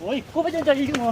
Ôi, cô phải chân chạy gì mà.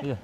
Iya.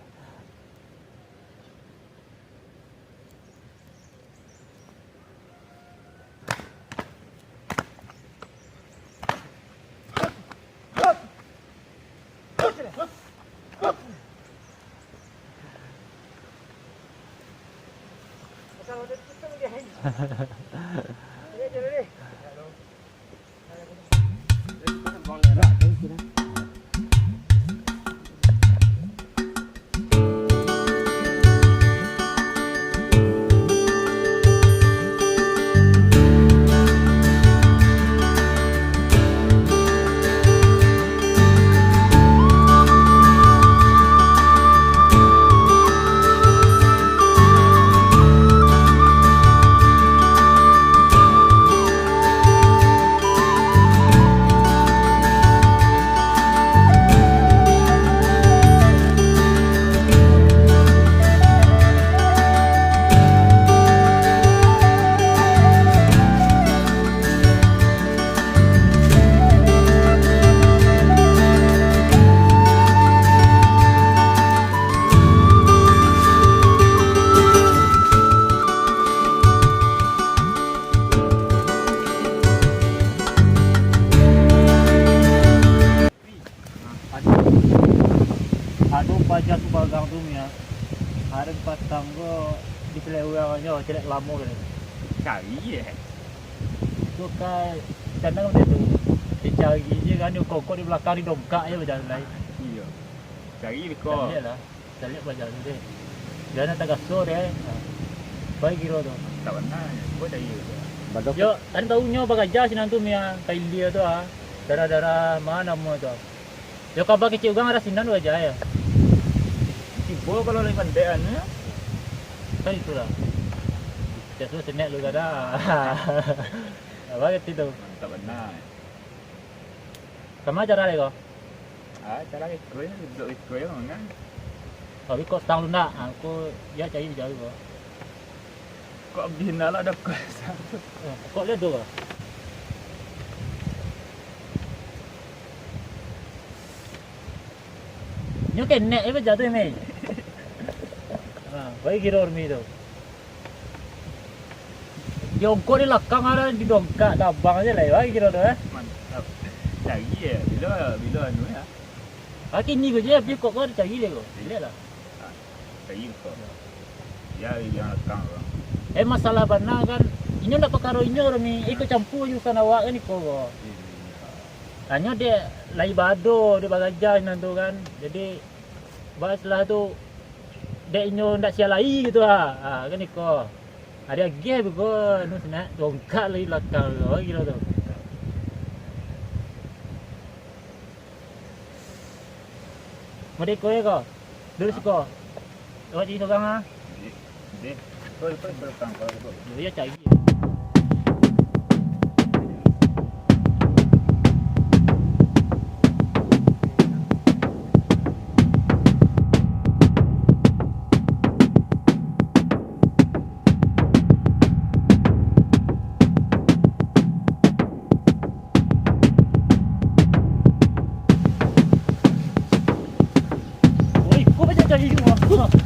baja subagang tu ya. Ada pasang go di pelewangnya celek lama kan. Cari je. Tu kan tandang macam tu. Dicari je kan dia kokok di belakang di dongkak je berjalan lain. Iya. Cari Tak kau. lihat lah. Tak lihat berjalan dia. Dia nak tagasur dia. Baik kira tu. Tak pernah. Kau dah iya. Badok. Yo, anda tahu nyo bagaja sinan tu mia kailia tu ah. Darah-darah mana mo tu. Yo kabar kecil gang ada sinan tu aja ya. Tiba kalau lagi pandean ya. Kan itulah. Jadi senek lu ada. Apa gitu. Tak pernah. Kama cara le ko. Ah, cara ikut ni duduk ikut mana? Tapi kok tang luna aku ya cari jauh ko. Kok bina lah ada kau. Kok le do. Nyo kenek apa jatuh ni. Baik kira ormi tu. Jongkok di belakang ada di dongkak tabang aja lah. Baik kira tu Mantap. Cari je. Bila anu ya. Aki ni je tapi kok kau cari dia ko. Lihat lah. Cari kau. Ya yang lekang. Masalah bana kan inyo nak perkara inyo ni ikut campur juga awak kan iko ko. Hanya dia lai bado dia bagaja nan tu kan. Jadi bahasalah tu dek inyo ndak sia lai gitu ha. Kan iko. Ada gap ko nu senak dongkak lai belakang ko gitu tu. Mari ko ko. Dulu siko. Awak jadi seorang ah. Dek. Kau lekang kau. Dia cari. Oi, kau macam cari semua.